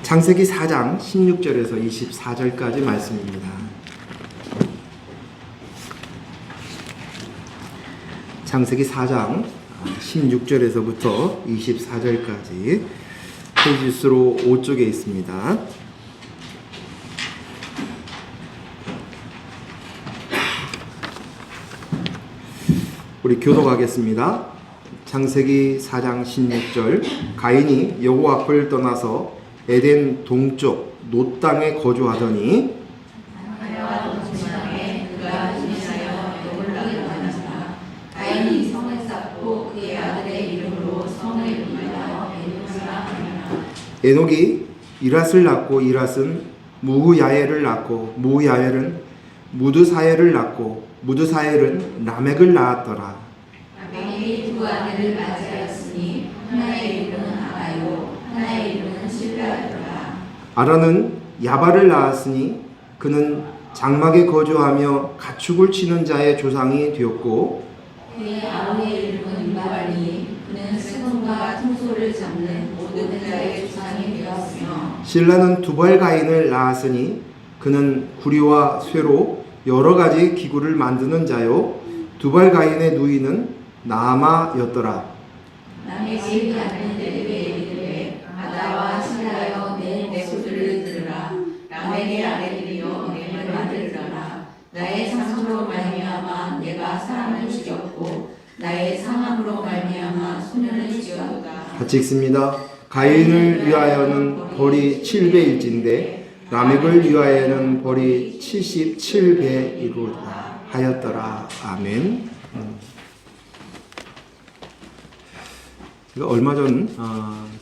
창세기 4장 16절에서 24절까지 말씀입니다. 창세기 4장 16절에서부터 24절까지 페이지 수로 5쪽에 있습니다. 우리 교독하겠습니다. 창세기 4장 16절. 가인이 여호와 앞을 떠나서 에덴 동쪽 놋 땅에 거주하더니 가인이 성을 쌓고 그의 아들의 이름으로 성을 이름하여 에녹이라 하니라. 에녹이 이랏을 낳고 이랏은 무후야엘을 낳고 무후야엘은 무드사엘을 낳고 무드사엘은 라멕을 낳았더라. 라멕이 두 아들을 맞이하였으니 하나의 이름은 아라요 하나의 이름은 실라더라. 아라는 야발을 낳았으니 그는 장막에 거주하며 가축을 치는 자의 조상이 되었고 그의 아우의 이름은 유발이 그는 수금과 퉁소를 잡는 모든 자의 조상이 되었으며 실라는 두발가인을 낳았으니 그는 구리와 쇠로 여러 가지 기구를 만드는 자요 두발가인의 누이는 나아마였더라. 라멕이 아는 데르베에 이르되 아다와 실라여 내 소들을 들으라. 라멕의 아들이여 내를 받으리라. 나의 상으로 말미암아 내가 사람을 죽였고 나의 상함으로 말미암아 소년을 지었다. 같이 읽습니다. 가인을 위하여는 벌이 7배일진데 라멕을 위하여는 벌이 77배이로다 하였더라. 아멘. 얼마 전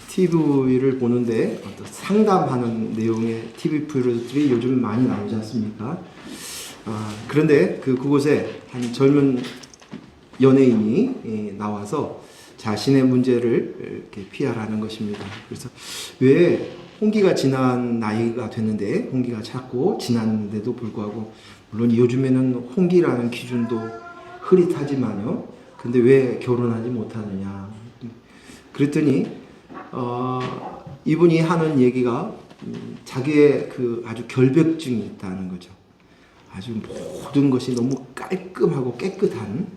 TV를 보는데 어떤 상담하는 내용의 TV 프로들이 요즘 많이 나오지 않습니까? 그런데 그곳에 한 젊은 연예인이 나와서 자신의 문제를 이렇게 PR하는 것입니다. 그래서 왜 홍기가 지난 나이가 됐는데 홍기가 작고 지났는데도 불구하고 물론 요즘에는 홍기라는 기준도 흐릿하지만요. 근데 왜 결혼하지 못하느냐? 그랬더니 이분이 하는 얘기가 자기의 그 아주 결벽증이 있다는 거죠. 아주 모든 것이 너무 깔끔하고 깨끗한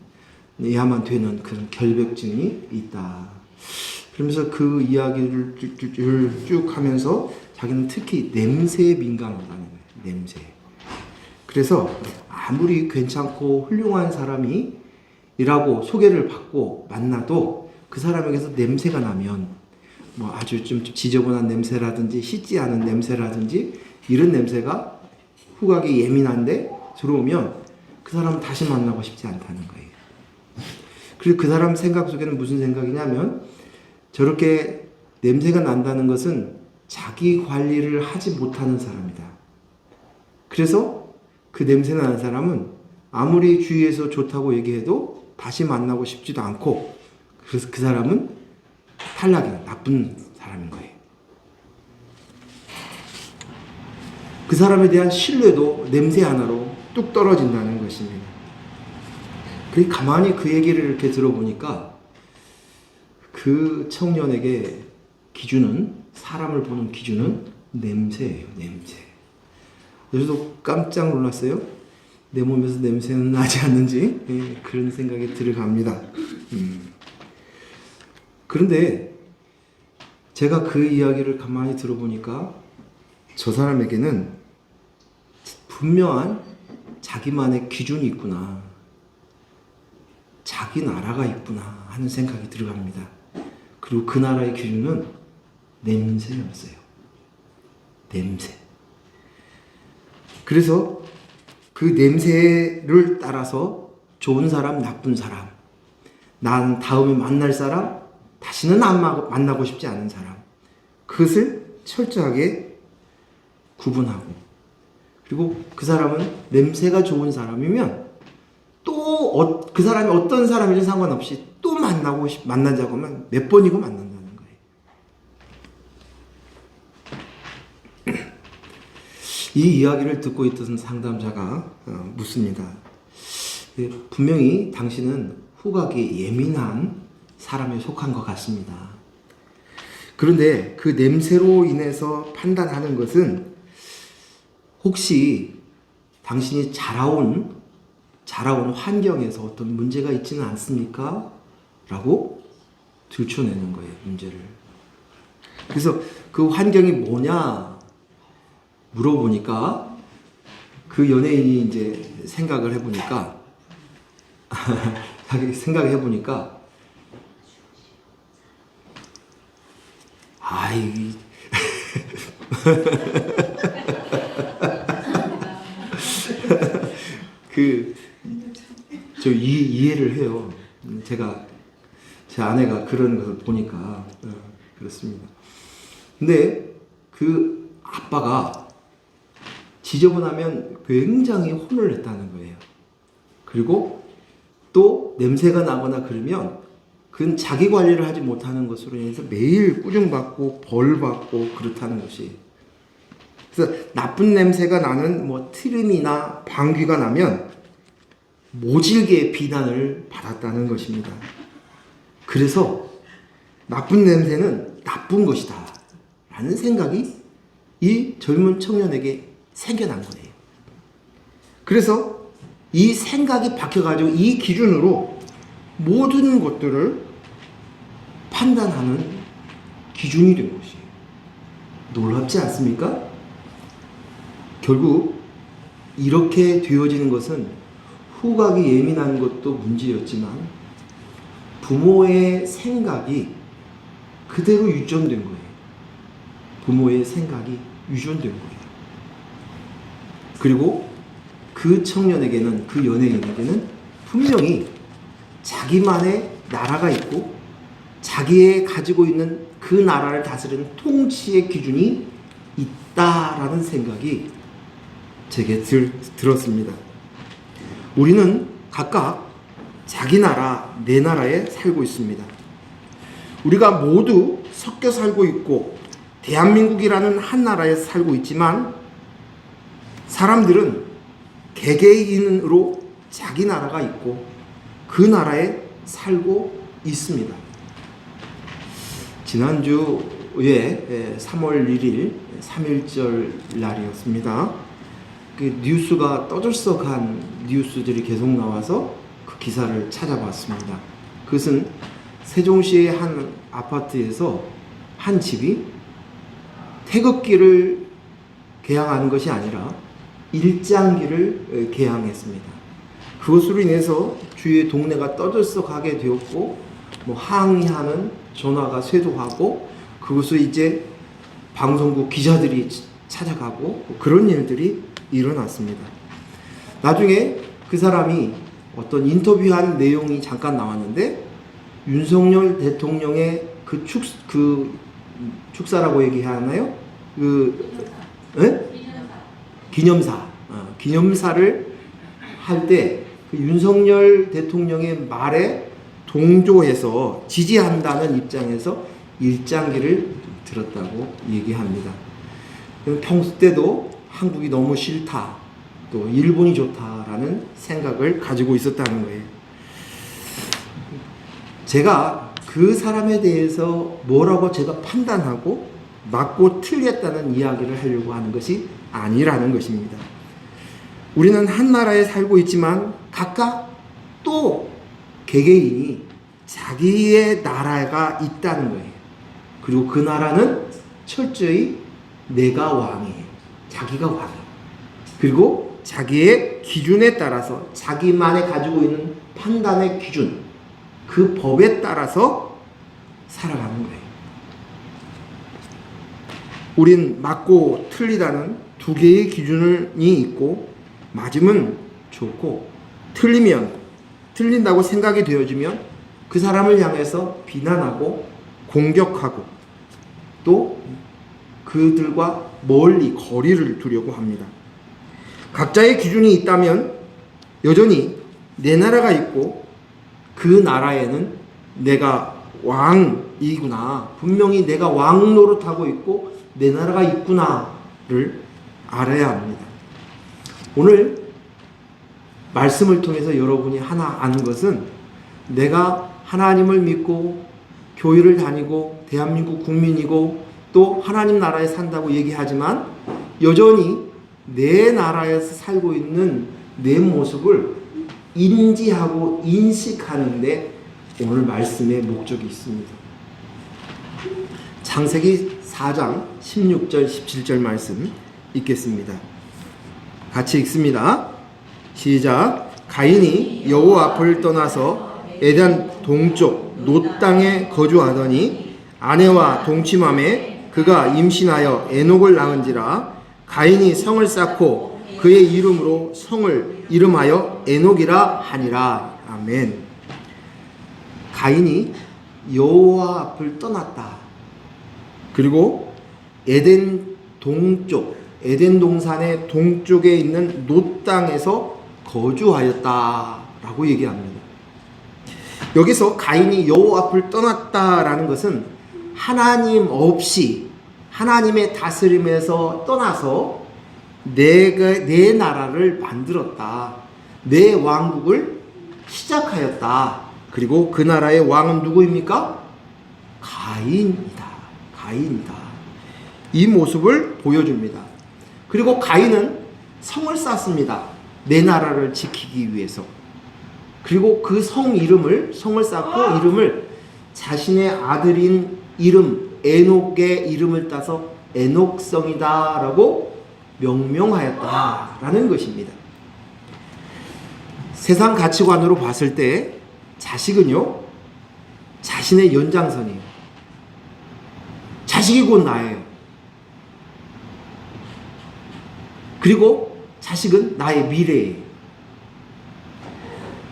해야만 되는 그런 결벽증이 있다. 그러면서 그 이야기를 쭉 하면서 자기는 특히 냄새에 민감하다는 거예요. 냄새. 그래서 아무리 괜찮고 훌륭한 사람이라고 소개를 받고 만나도 그 사람에게서 냄새가 나면 뭐 아주 좀 지저분한 냄새라든지 씻지 않은 냄새라든지 이런 냄새가 후각이 예민한데 들어오면 그 사람은 다시 만나고 싶지 않다는 거예요. 그리고 그 사람 생각 속에는 무슨 생각이냐면 저렇게 냄새가 난다는 것은 자기 관리를 하지 못하는 사람이다. 그래서 그 냄새 나는 사람은 아무리 주위에서 좋다고 얘기해도 다시 만나고 싶지도 않고 그래서 그 사람은 탈락이야. 나쁜 사람인 거예요. 그 사람에 대한 신뢰도 냄새 하나로 뚝 떨어진다는 것입니다. 가만히 그 얘기를 이렇게 들어보니까 그 청년에게 기준은 사람을 보는 기준은 냄새예요. 냄새. 그래서 깜짝 놀랐어요. 내 몸에서 냄새는 나지 않는지 그런 생각이 들어갑니다. 그런데 제가 그 이야기를 가만히 들어보니까 저 사람에게는 분명한 자기만의 기준이 있구나. 자기 나라가 있구나 하는 생각이 들어갑니다. 그리고 그 나라의 기준은 냄새였어요. 냄새. 그래서 그 냄새를 따라서 좋은 사람, 나쁜 사람, 난 다음에 만날 사람, 다시는 안 만나고 싶지 않은 사람, 그것을 철저하게 구분하고 그리고 그 사람은 냄새가 좋은 사람이면 또 그 사람이 어떤 사람인지 상관없이 또 만나자고 하면 몇 번이고 만난다는 거예요. 이 이야기를 듣고 있던 상담자가 묻습니다. 분명히 당신은 후각이 예민한 사람에 속한 것 같습니다. 그런데 그 냄새로 인해서 판단하는 것은 혹시 당신이 자라온 환경에서 어떤 문제가 있지는 않습니까? 라고 들춰내는 거예요, 문제를. 그래서 그 환경이 뭐냐 물어보니까 그 연예인이 이제 생각을 해보니까 자기 생각해보니까 아이 저 이해를 해요. 제가 제 아내가 그런 것을 보니까 그렇습니다. 근데 그 아빠가 지저분하면 굉장히 혼을 냈다는 거예요. 그리고 또 냄새가 나거나 그러면 그건 자기 관리를 하지 못하는 것으로 인해서 매일 꾸중받고 벌받고 그렇다는 것이. 그래서 나쁜 냄새가 나는 뭐 트림이나 방귀가 나면 모질게 비난을 받았다는 것입니다. 그래서 나쁜 냄새는 나쁜 것이다 라는 생각이 이 젊은 청년에게 생겨난 거예요. 그래서 이 생각이 박혀가지고 이 기준으로 모든 것들을 판단하는 기준이 된 것이에요. 놀랍지 않습니까? 결국 이렇게 되어지는 것은 후각이 예민한 것도 문제였지만 부모의 생각이 그대로 유전된 거예요. 부모의 생각이 유전된 거예요. 그리고 그 청년에게는, 그 연예인에게는 분명히 자기만의 나라가 있고 자기의 가지고 있는 그 나라를 다스리는 통치의 기준이 있다라는 생각이 제게 들었습니다. 우리는 각각 자기 나라, 내 나라에 살고 있습니다. 우리가 모두 섞여 살고 있고 대한민국이라는 한 나라에 살고 있지만 사람들은 개개인으로 자기 나라가 있고 그 나라에 살고 있습니다. 지난주에 3월 1일 3.1절 날이었습니다. 그 뉴스가 떠들썩한 뉴스들이 계속 나와서 그 기사를 찾아봤습니다. 그것은 세종시의 한 아파트에서 한 집이 태극기를 개항하는 것이 아니라 일장기를 개항했습니다. 그것으로 인해서 주위의 동네가 떠들썩하게 되었고 뭐 항의하는 전화가 쇄도하고 그것을 이제 방송국 기자들이 찾아가고 그런 일들이 일어났습니다. 나중에 그 사람이 어떤 인터뷰한 내용이 잠깐 나왔는데 윤석열 대통령의 그 축사라고 얘기하나요? 기념사를 할 때 그 윤석열 대통령의 말에 동조해서 지지한다는 입장에서 일장기를 들었다고 얘기합니다. 평소 때도 한국이 너무 싫다, 또 일본이 좋다라는 생각을 가지고 있었다는 거예요. 제가 그 사람에 대해서 뭐라고 제가 판단하고 맞고 틀렸다는 이야기를 하려고 하는 것이 아니라는 것입니다. 우리는 한 나라에 살고 있지만 각각 또 개개인이 자기의 나라가 있다는 거예요. 그리고 그 나라는 철저히 내가 왕이에요. 자기가 왕이에요. 그리고 자기의 기준에 따라서 자기만의 가지고 있는 판단의 기준, 그 법에 따라서 살아가는 거예요. 우린 맞고 틀리다는 두 개의 기준이 있고 맞으면 좋고 틀린다고 생각이 되어지면 그 사람을 향해서 비난하고 공격하고 또 그들과 멀리 거리를 두려고 합니다. 각자의 기준이 있다면 여전히 내 나라가 있고 그 나라에는 내가 왕이구나, 분명히 내가 왕 노릇하고 있고 내 나라가 있구나를 알아야 합니다. 오늘 말씀을 통해서 여러분이 하나 아는 것은 내가 하나님을 믿고 교회를 다니고 대한민국 국민이고 또 하나님 나라에 산다고 얘기하지만 여전히 내 나라에서 살고 있는 내 모습을 인지하고 인식하는데 오늘 말씀의 목적이 있습니다. 창세기 4장 16절 17절 말씀 읽겠습니다. 같이 읽습니다. 시작. 가인이 여호와 앞을 떠나서 에덴 동쪽 놋 땅에 거주하더니 아내와 동침함에 그가 임신하여 에녹을 낳은지라. 가인이 성을 쌓고 그의 이름으로 성을 이름하여 에녹이라 하니라. 아멘. 가인이 여호와 앞을 떠났다. 그리고 에덴 동쪽, 에덴 동산의 동쪽에 있는 놋 땅에서 거주하였다라고 얘기합니다. 여기서 가인이 여호와 앞을 떠났다라는 것은 하나님 없이 하나님의 다스림에서 떠나서 내 나라를 만들었다. 내 왕국을 시작하였다. 그리고 그 나라의 왕은 누구입니까? 가인이다. 가인이다. 이 모습을 보여줍니다. 그리고 가인은 성을 쌓습니다. 내 나라를 지키기 위해서. 그리고 그 성을 쌓고 이름을 자신의 아들인 이름 에녹의 이름을 따서 에녹성이다 라고 명명하였다라는 것입니다. 세상 가치관으로 봤을 때 자식은요, 자신의 연장선이에요. 자식이 곧 나예요. 그리고 자식은 나의 미래예요.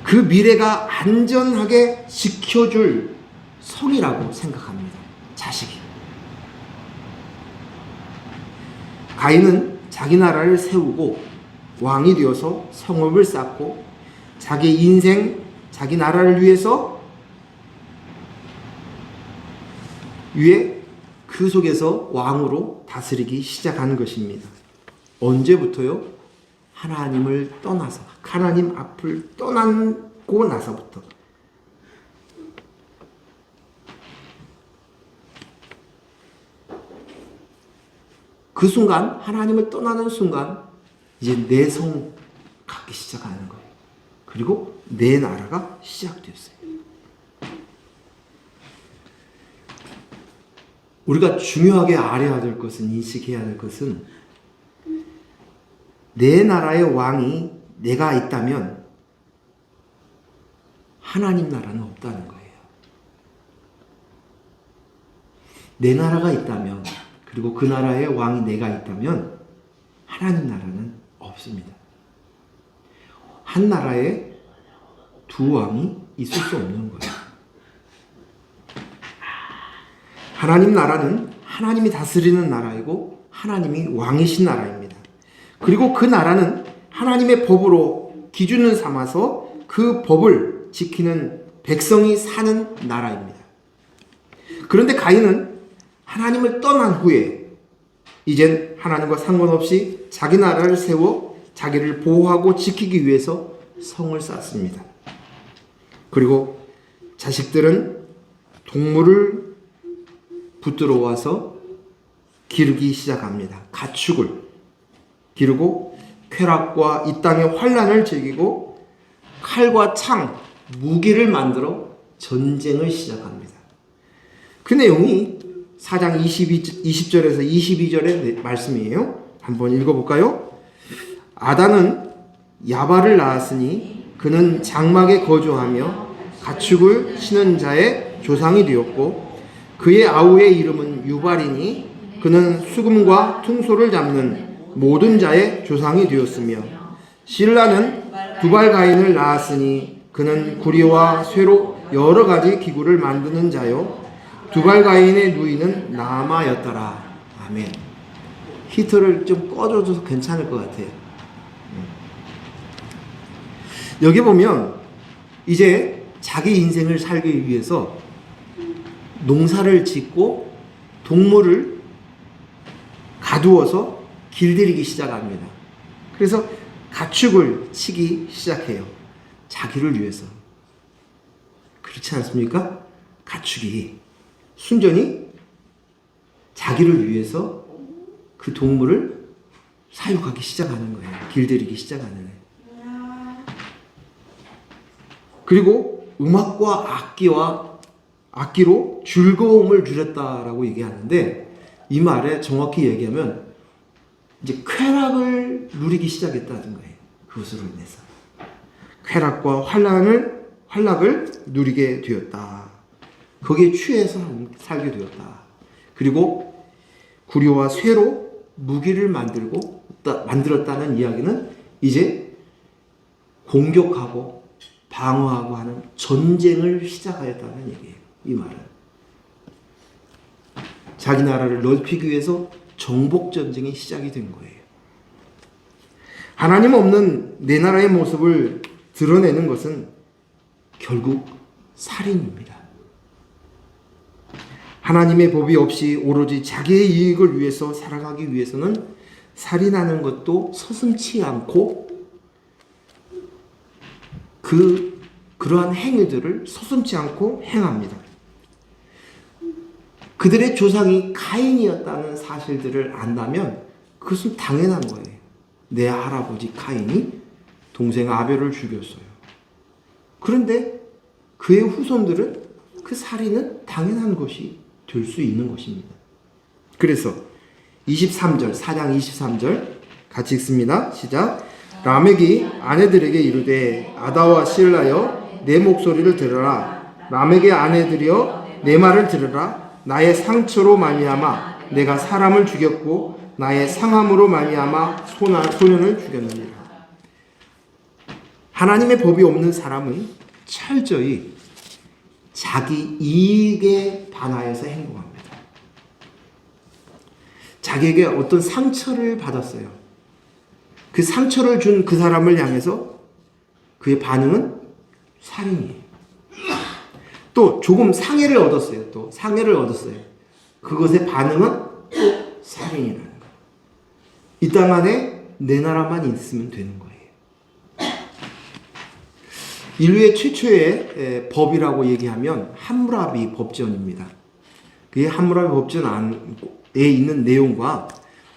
그 미래가 안전하게 지켜줄 성이라고 생각합니다. 자식이. 가인은 자기 나라를 세우고 왕이 되어서 성읍을 쌓고 자기 인생, 자기 나라를 위해서 그 속에서 왕으로 다스리기 시작한 것입니다. 언제부터요? 하나님을 떠나서, 하나님 앞을 떠나고 나서부터. 그 순간, 하나님을 떠나는 순간 이제 내 성 갖기 시작하는 거예요. 그리고 내 나라가 시작되었어요. 우리가 중요하게 알아야 될 것은, 인식해야 될 것은 내 나라의 왕이 내가 있다면 하나님 나라는 없다는 거예요. 내 나라가 있다면, 그리고 그 나라의 왕이 내가 있다면 하나님 나라는 없습니다. 한 나라에 두 왕이 있을 수 없는 거예요. 하나님 나라는 하나님이 다스리는 나라이고 하나님이 왕이신 나라입니다. 그리고 그 나라는 하나님의 법으로 기준을 삼아서 그 법을 지키는 백성이 사는 나라입니다. 그런데 가인은 하나님을 떠난 후에 이젠 하나님과 상관없이 자기 나라를 세워 자기를 보호하고 지키기 위해서 성을 쌓습니다. 그리고 자식들은 동물을 붙들어 와서 기르기 시작합니다. 가축을 기르고 쾌락과 이 땅의 환난을 즐기고 칼과 창, 무기를 만들어 전쟁을 시작합니다. 그 내용이 4장 20절에서 22절의 말씀이에요. 한번 읽어볼까요? 아단은 야발을 낳았으니 그는 장막에 거주하며 가축을 치는 자의 조상이 되었고 그의 아우의 이름은 유발이니 그는 수금과 퉁소를 잡는 모든 자의 조상이 되었으며 실라는 두발가인을 낳았으니 그는 구리와 쇠로 여러 가지 기구를 만드는 자요 두발가인의 누이는 나아마였더라. 아멘. 히터를 좀 꺼줘도 괜찮을 것 같아요. 여기 보면 이제 자기 인생을 살기 위해서 농사를 짓고 동물을 가두어서 길들이기 시작합니다. 그래서 가축을 치기 시작해요. 자기를 위해서. 그렇지 않습니까? 가축이 순전히 자기를 위해서 그 동물을 사육하기 시작하는 거예요. 길들이기 시작하는 거예요. 그리고 음악과 악기로 즐거움을 누렸다라고 얘기하는데, 이 말에 정확히 얘기하면 이제 쾌락을 누리기 시작했다는 거예요. 그것으로 인해서 쾌락과 환락을 누리게 되었다. 거기에 취해서 살게 되었다. 그리고 구려와 쇠로 무기를 만들었다는 이야기는 이제 공격하고 방어하고 하는 전쟁을 시작하였다는 얘기예요. 이 말은 자기 나라를 넓히기 위해서 정복 전쟁이 시작이 된 거예요. 하나님 없는 내 나라의 모습을 드러내는 것은 결국 살인입니다. 하나님의 법이 없이 오로지 자기의 이익을 위해서 살아가기 위해서는 살인하는 것도 서슴지 않고 그러한 행위들을 서슴지 않고 행합니다. 그들의 조상이 가인이었다는 사실들을 안다면 그것은 당연한 거예요. 내 할아버지 가인이 동생 아벨을 죽였어요. 그런데 그의 후손들은 그 살인은 당연한 것이 될 수 있는 것입니다. 그래서 4장 23절 같이 읽습니다. 시작. 라멕이 아내들에게 이르되 아다와 실라여 내 목소리를 들으라. 라멕의 아내들이여 내 말을 들으라. 나의 상처로 말미암아 내가 사람을 죽였고 나의 상함으로 말미암아 소년을 죽였느니라. 하나님의 법이 없는 사람은 철저히 자기 이익에 반하여서 행동합니다. 자기에게 어떤 상처를 받았어요. 그 상처를 준 그 사람을 향해서 그의 반응은 살인이에요. 또 조금 상해를 얻었어요. 그것의 반응은 또 살인이라는 거예요. 이 땅 안에 내 나라만 있으면 되는 거예요. 인류의 최초의 법이라고 얘기하면 함무라비 법전입니다. 그 함무라비 법전에 있는 내용과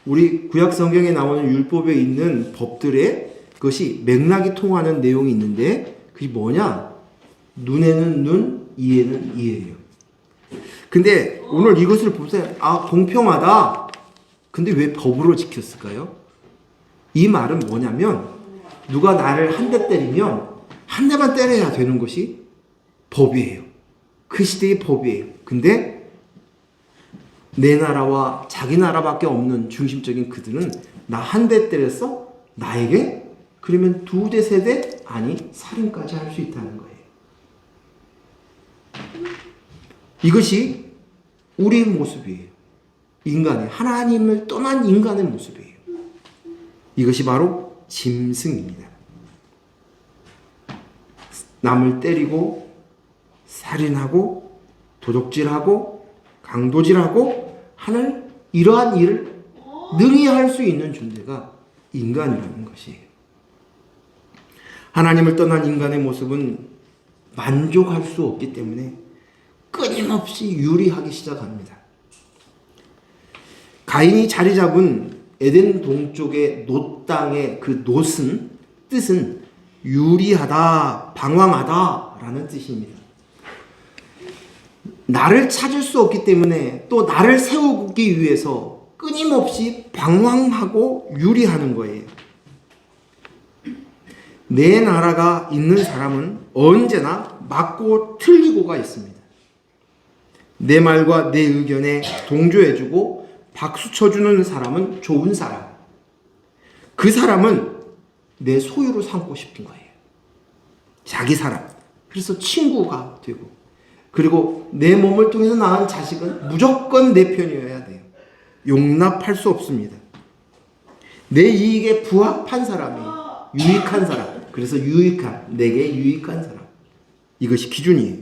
우리 구약 성경에 나오는 율법에 있는 법들의 그것이 맥락이 통하는 내용이 있는데, 그게 뭐냐? 눈에는 눈, 이에는 이예요. 근데 오늘 이것을 보세요. 공평하다. 근데 왜 법으로 지켰을까요? 이 말은 뭐냐면, 누가 나를 한 대 때리면 한 대만 때려야 되는 것이 법이에요. 그 시대의 법이에요. 근데 내 나라와 자기 나라밖에 없는 중심적인 그들은 나 한 대 때렸어? 나에게? 그러면 2대, 3대? 아니, 살인까지 할 수 있다는 거예요. 이것이 우리의 모습이에요. 인간의, 하나님을 떠난 인간의 모습이에요. 이것이 바로 짐승입니다. 남을 때리고 살인하고 도둑질하고 강도질하고 하는 이러한 일을 능히 할 수 있는 존재가 인간이라는 것이에요. 하나님을 떠난 인간의 모습은 만족할 수 없기 때문에 끊임없이 유리하기 시작합니다. 가인이 자리 잡은 에덴 동쪽의 놋 땅의 그 놋은 뜻은 유리하다, 방황하다라는 뜻입니다. 나를 찾을 수 없기 때문에 또 나를 세우기 위해서 끊임없이 방황하고 유리하는 거예요. 내 나라가 있는 사람은 언제나 맞고 틀리고가 있습니다. 내 말과 내 의견에 동조해주고 박수 쳐주는 사람은 좋은 사람. 그 사람은 내 소유로 삼고 싶은 거예요. 자기 사람. 그래서 친구가 되고, 그리고 내 몸을 통해서 낳은 자식은 무조건 내 편이어야 돼요. 용납할 수 없습니다. 내 이익에 부합한 사람이 유익한 사람. 그래서 내게 유익한 사람. 이것이 기준이에요.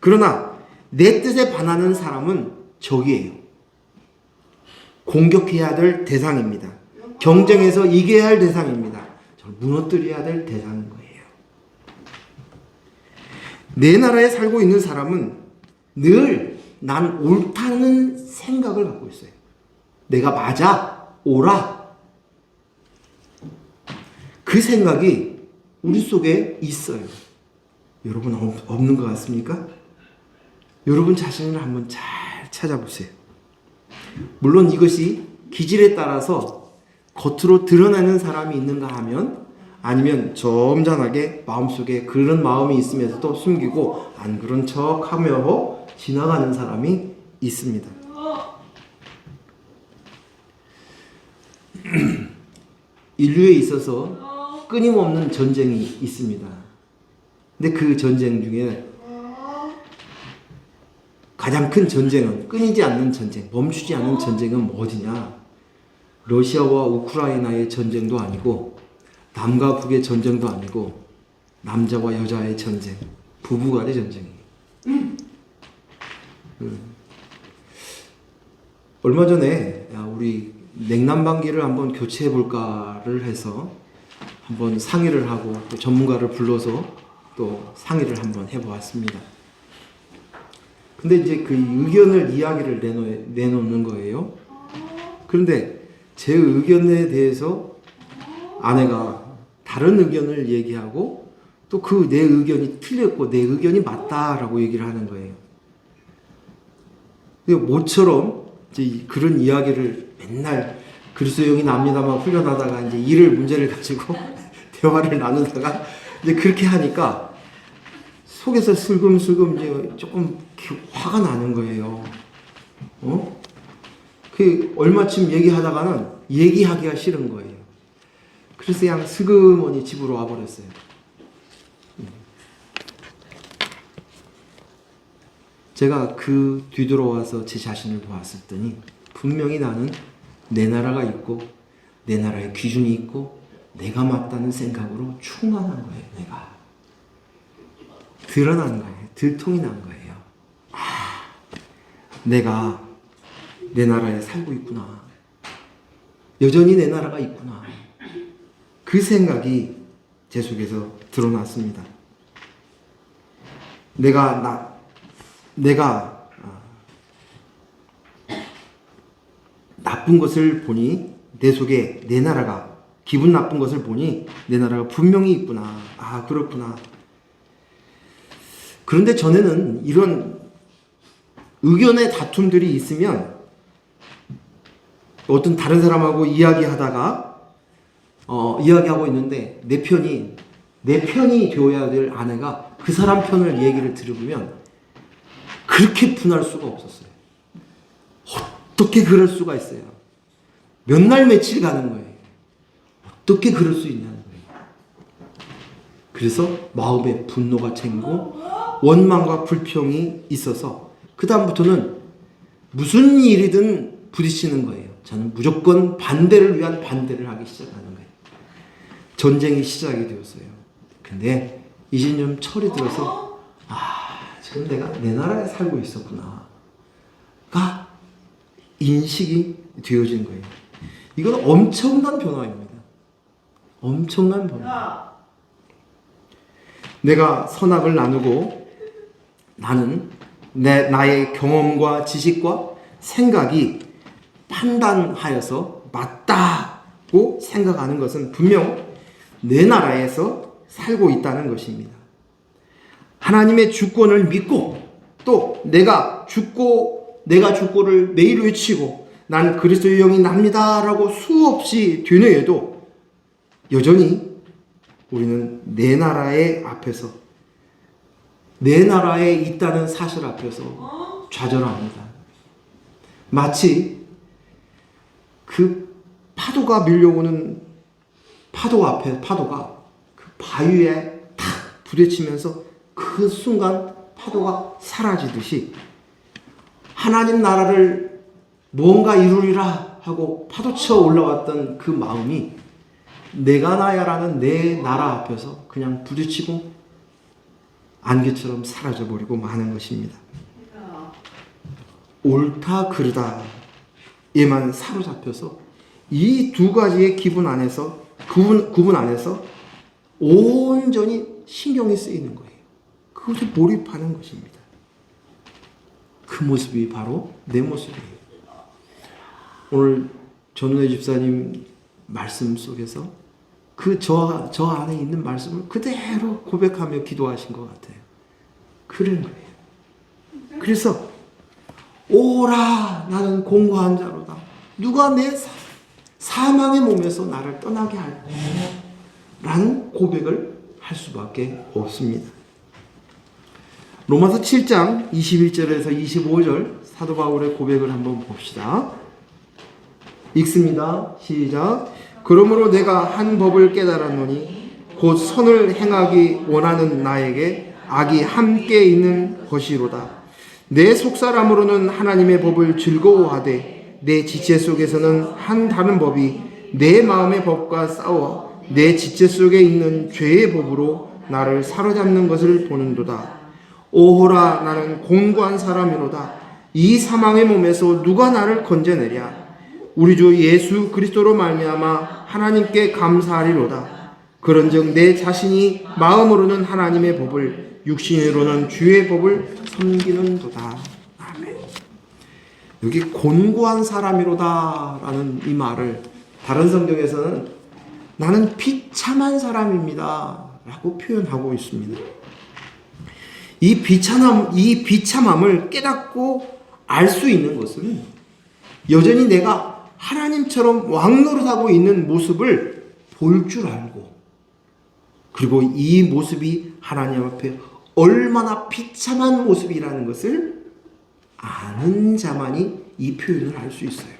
그러나 내 뜻에 반하는 사람은 적이에요. 공격해야 될 대상입니다. 경쟁에서 이겨야 할 대상입니다. 무너뜨려야 될 대상인 거예요. 내 나라에 살고 있는 사람은 늘 난 옳다는 생각을 갖고 있어요. 내가 맞아, 옳아. 그 생각이 우리 속에 있어요. 여러분 없는 것 같습니까? 여러분 자신을 한번 잘 찾아보세요. 물론 이것이 기질에 따라서 겉으로 드러나는 사람이 있는가 하면, 아니면 점잖하게 마음속에 그런 마음이 있으면서도 숨기고 안 그런 척하며 지나가는 사람이 있습니다. 인류에 있어서 끊임없는 전쟁이 있습니다. 근데 그 전쟁 중에 가장 큰 전쟁은, 끊이지 않는 전쟁, 멈추지 않는 전쟁은 어디냐? 러시아와 우크라이나의 전쟁도 아니고, 남과 북의 전쟁도 아니고, 남자와 여자의 전쟁, 부부 간의 전쟁이에요. 얼마 전에 우리 냉난방기를 한번 교체해 볼까를 해서 한번 상의를 하고, 또 전문가를 불러서 또 상의를 한번 해보았습니다. 근데 이제 그 의견을, 이야기를 내놓는 거예요. 그런데 제 의견에 대해서 아내가 다른 의견을 얘기하고, 또 그 내 의견이 틀렸고 내 의견이 맞다라고 얘기를 하는 거예요. 모처럼 이제 그런 이야기를 맨날 글소용이 납니다만 훈련하다가 이제 일을 문제를 가지고 대화를 나누다가 이제 그렇게 하니까 속에서 슬금슬금 이제 조금 화가 나는 거예요. 그 얼마쯤 얘기하다가는 얘기하기가 싫은 거예요. 그래서 그냥 슬그머니 집으로 와버렸어요. 제가 그 뒤돌아와서 제 자신을 보았을 때니 분명히 나는 내 나라가 있고 내 나라의 기준이 있고 내가 맞다는 생각으로 충만한 거예요. 내가 드러난 거예요. 들통이 난 거예요. 내가 내 나라에 살고 있구나. 여전히 내 나라가 있구나. 그 생각이 제 속에서 드러났습니다. 내가 나쁜 것을 보니 내 속에 내 나라가, 기분 나쁜 것을 보니 내 나라가 분명히 있구나. 아, 그렇구나. 그런데 전에는 이런 의견의 다툼들이 있으면 어떤 다른 사람하고 이야기하다가 이야기하고 있는데 내 편이 되어야 될 아내가 그 사람 편을 얘기를 들으면 그렇게 분할 수가 없었어요. 어떻게 그럴 수가 있어요? 몇 날 며칠 가는 거예요. 어떻게 그럴 수 있냐는 거예요. 그래서 마음에 분노가 생기고 원망과 불평이 있어서 그 다음부터는 무슨 일이든 부딪히는 거예요. 저는 무조건 반대를 위한 반대를 하기 시작하는 거예요. 전쟁이 시작이 되었어요. 근데 이제 좀 철이 들어서 지금 내가 내 나라에 살고 있었구나 가 인식이 되어진 거예요. 이건 엄청난 변화입니다. 엄청난 변화. 내가 선악을 나누고 나는 나의 경험과 지식과 생각이 판단하여서 맞다고 생각하는 것은 분명 내 나라에서 살고 있다는 것입니다. 하나님의 주권을 믿고 또 내가 주권을 매일 외치고 난 그리스도의 영이 납니다라고 수없이 되뇌어도 여전히 우리는 내 나라의 앞에서, 내 나라에 있다는 사실 앞에서 좌절합니다. 마치 그 파도가 밀려오는 파도 앞에, 파도가 그 바위에 탁 부딪히면서 그 순간 파도가 사라지듯이 하나님 나라를 무언가 이루리라 하고 파도쳐 올라왔던 그 마음이 내가 나야라는 내 나라 앞에서 그냥 부딪히고 안개처럼 사라져버리고 마는 것입니다. 옳다 그르다 에만 사로잡혀서 이 두 가지의 구분 안에서 온전히 신경이 쓰이는 거예요. 그것에 몰입하는 것입니다. 그 모습이 바로 내 모습이에요. 오늘 전우혜 집사님 말씀 속에서 저 안에 있는 말씀을 그대로 고백하며 기도하신 것 같아요. 그런 거예요. 그래서 오라 나는 공고한 자로다. 누가 내 사망의 몸에서 나를 떠나게 할까? 라는 고백을 할 수밖에 없습니다. 로마서 7장 21절에서 25절 사도 바울의 고백을 한번 봅시다. 읽습니다. 시작. 그러므로 내가 한 법을 깨달았노니 곧 선을 행하기 원하는 나에게 악이 함께 있는 것이로다. 내 속사람으로는 하나님의 법을 즐거워하되 내 지체 속에서는 한 다른 법이 내 마음의 법과 싸워 내 지체 속에 있는 죄의 법으로 나를 사로잡는 것을 보는도다. 오호라 나는 곤고한 사람이로다. 이 사망의 몸에서 누가 나를 건져내랴. 우리 주 예수 그리스도로 말미암아 하나님께 감사하리로다. 그런즉 내 자신이 마음으로는 하나님의 법을 육신으로는 주의 법을 섬기는도다. 아멘. 여기 곤고한 사람이로다 라는 이 말을 다른 성경에서는 나는 비참한 사람입니다 라고 표현하고 있습니다. 이 비참함을 깨닫고 알 수 있는 것은 여전히 내가 하나님처럼 왕노릇하고 있는 모습을 볼 줄 알고, 그리고 이 모습이 하나님 앞에 얼마나 비참한 모습이라는 것을 아는 자만이 이 표현을 할 수 있어요.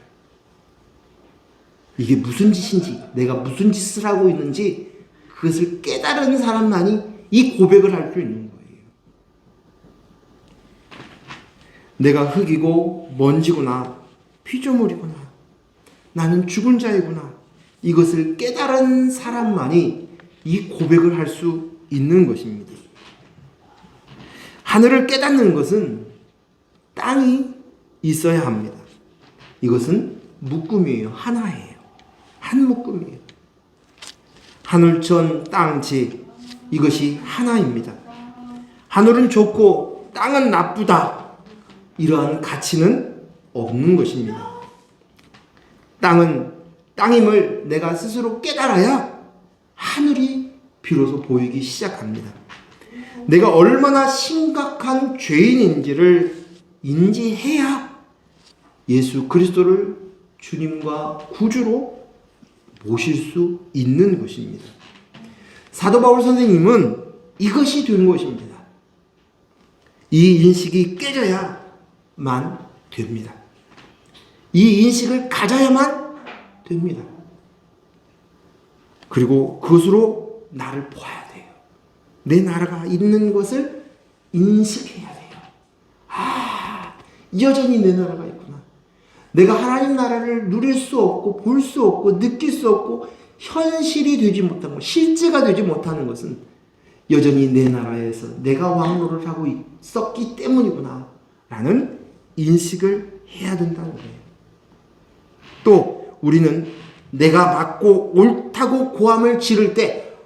이게 무슨 짓인지, 내가 무슨 짓을 하고 있는지 그것을 깨달은 사람만이 이 고백을 할 수 있는 거예요. 내가 흙이고 먼지구나, 피조물이구나, 나는 죽은 자이구나, 이것을 깨달은 사람만이 이 고백을 할 수 있는 것입니다. 하늘을 깨닫는 것은 땅이 있어야 합니다. 이것은 묶음이에요. 하나예요. 한 묶음이에요. 하늘천 땅지, 이것이 하나입니다. 하늘은 좋고 땅은 나쁘다, 이러한 가치는 없는 것입니다. 땅은 땅임을 내가 스스로 깨달아야 하늘이 비로소 보이기 시작합니다. 내가 얼마나 심각한 죄인인지를 인지해야 예수 그리스도를 주님과 구주로 모실 수 있는 것입니다. 사도 바울 선생님은 이것이 된 것입니다. 이 인식이 깨져야만 됩니다. 이 인식을 가져야만 됩니다. 그리고 그것으로 나를 보아야 돼요. 내 나라가 있는 것을 인식해야 돼요. 아, 여전히 내 나라가 있구나. 내가 하나님 나라를 누릴 수 없고 볼 수 없고 느낄 수 없고 현실이 되지 못한 것, 실제가 되지 못하는 것은 여전히 내 나라에서 내가 왕노를 하고 있었기 때문이구나 라는 인식을 해야 된다는 거예요. 또 우리는 내가 맞고 옳다고 고함을 지를 때,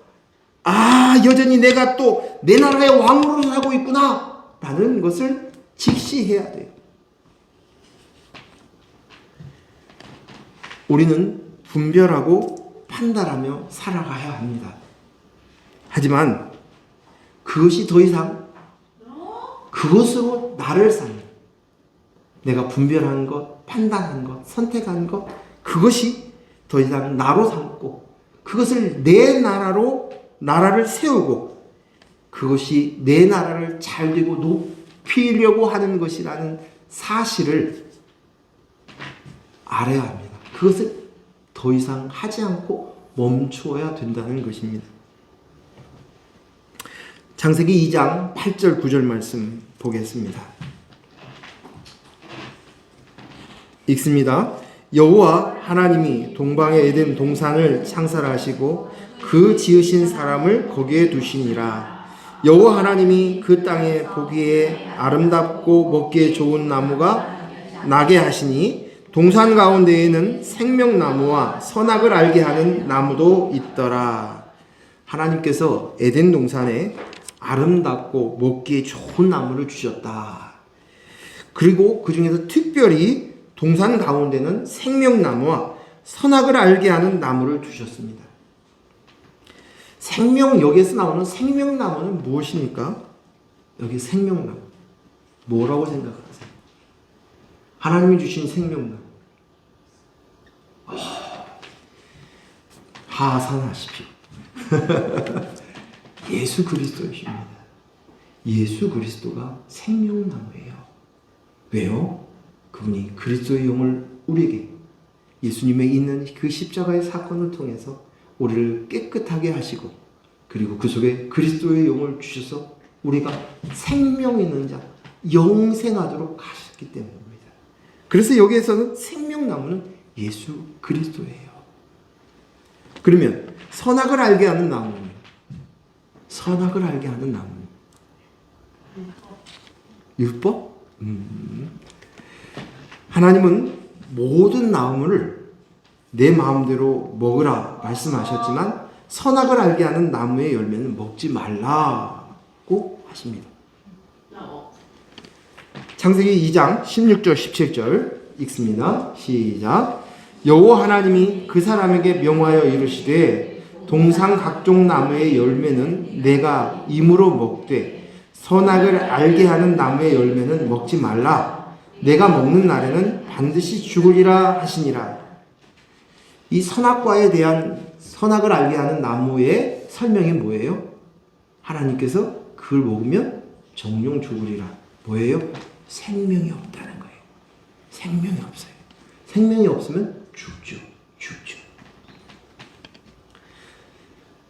아, 여전히 내가 또 내 나라의 왕노릇을 하고 있구나 라는 것을 직시해야 돼요. 우리는 분별하고 판단하며 살아가야 합니다. 하지만 그것이 더 이상 그것으로 나를 삼는, 내가 분별한 것, 판단한 것, 선택한 것, 그것이 더 이상 나로 삼고 그것을 내 나라를 세우고 그것이 내 나라를 잘되고 높이려고 하는 것이라는 사실을 알아야 합니다. 그것을 더 이상 하지 않고 멈추어야 된다는 것입니다. 창세기 2장 8절 9절 말씀 보겠습니다. 읽습니다. 여호와 하나님이 동방의 에덴 동산을 창설하시고 그 지으신 사람을 거기에 두시니라. 여호와 하나님이 그 땅에 보기에 아름답고 먹기에 좋은 나무가 나게 하시니 동산 가운데에는 생명나무와 선악을 알게 하는 나무도 있더라. 하나님께서 에덴 동산에 아름답고 먹기에 좋은 나무를 주셨다. 그리고 그 중에서 특별히 동산 가운데는 생명나무와 선악을 알게 하는 나무를 두셨습니다. 여기에서 나오는 생명나무는 무엇입니까? 여기 생명나무. 뭐라고 생각하세요? 하나님이 주신 생명나무. 하산하십시오. 예수 그리스도이십니다. 예수 그리스도가 생명나무예요. 왜요? 그분이 그리스도의 영을 우리에게 예수님에 있는 그 십자가의 사건을 통해서 우리를 깨끗하게 하시고 그리고 그 속에 그리스도의 영을 주셔서 우리가 생명 있는 자, 영생하도록 하셨기 때문입니다. 그래서 여기에서는 생명나무는 예수 그리스도예요. 그러면 선악을 알게 하는 나무는 선악을 알게 하는 나무는 율법? 하나님은 모든 나무를 내 마음대로 먹으라 말씀하셨지만 선악을 알게 하는 나무의 열매는 먹지 말라고 하십니다. 창세기 2장 16절 17절 읽습니다. 시작. 여호와 하나님이 그 사람에게 명하여 이르시되 동산 각종 나무의 열매는 내가 임으로 먹되 선악을 알게 하는 나무의 열매는 먹지 말라. 내가 먹는 날에는 반드시 죽으리라 하시니라. 이 선악과에 대한 선악을 알게 하는 나무의 설명이 뭐예요? 하나님께서 그걸 먹으면 정령 죽으리라. 뭐예요? 생명이 없다는 거예요. 생명이 없어요. 생명이 없으면 죽죠.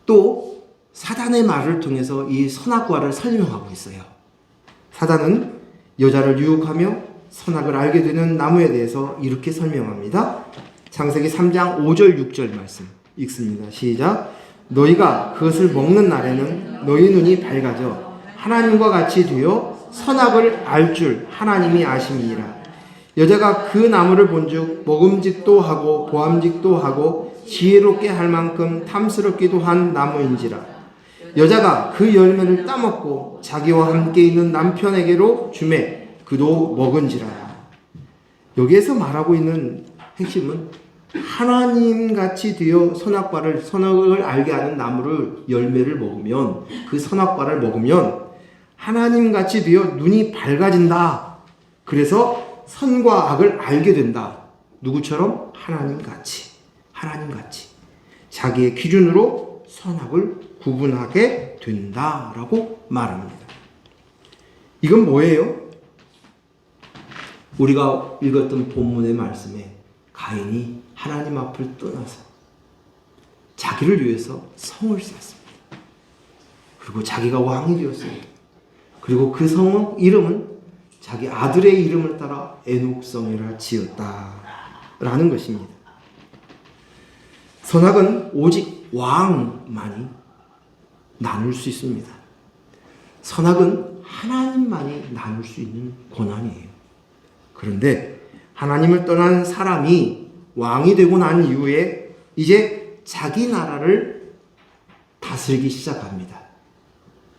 또 사단의 말을 통해서 이 선악과를 설명하고 있어요. 사단은 여자를 유혹하며 선악을 알게 되는 나무에 대해서 이렇게 설명합니다. 창세기 3장 5절 6절 말씀 읽습니다. 시작. 너희가 그것을 먹는 날에는 너희 눈이 밝아져 하나님과 같이 되어 선악을 알 줄 하나님이 아심이니라. 여자가 그 나무를 본즉 먹음직도 하고 보암직도 하고 지혜롭게 할 만큼 탐스럽기도 한 나무인지라. 여자가 그 열매를 따먹고 자기와 함께 있는 남편에게로 주매 그도 먹은지라. 여기에서 말하고 있는 핵심은 하나님같이 되어 선악을 알게 하는 나무를 열매를 먹으면 그 선악과를 먹으면 하나님같이 되어 눈이 밝아진다. 그래서 선과 악을 알게 된다. 누구처럼? 하나님같이 자기의 기준으로 선악을 구분하게 된다라고 말합니다. 이건 뭐예요? 우리가 읽었던 본문의 말씀에 가인이 하나님 앞을 떠나서 자기를 위해서 성을 쌓습니다. 그리고 자기가 왕이 되었습니다. 그리고 그 성의 이름은 자기 아들의 이름을 따라 에녹성이라 지었다라는 것입니다. 선악은 오직 왕만이 나눌 수 있습니다. 선악은 하나님만이 나눌 수 있는 권한이에요. 그런데 하나님을 떠난 사람이 왕이 되고 난 이후에 이제 자기 나라를 다스리기 시작합니다.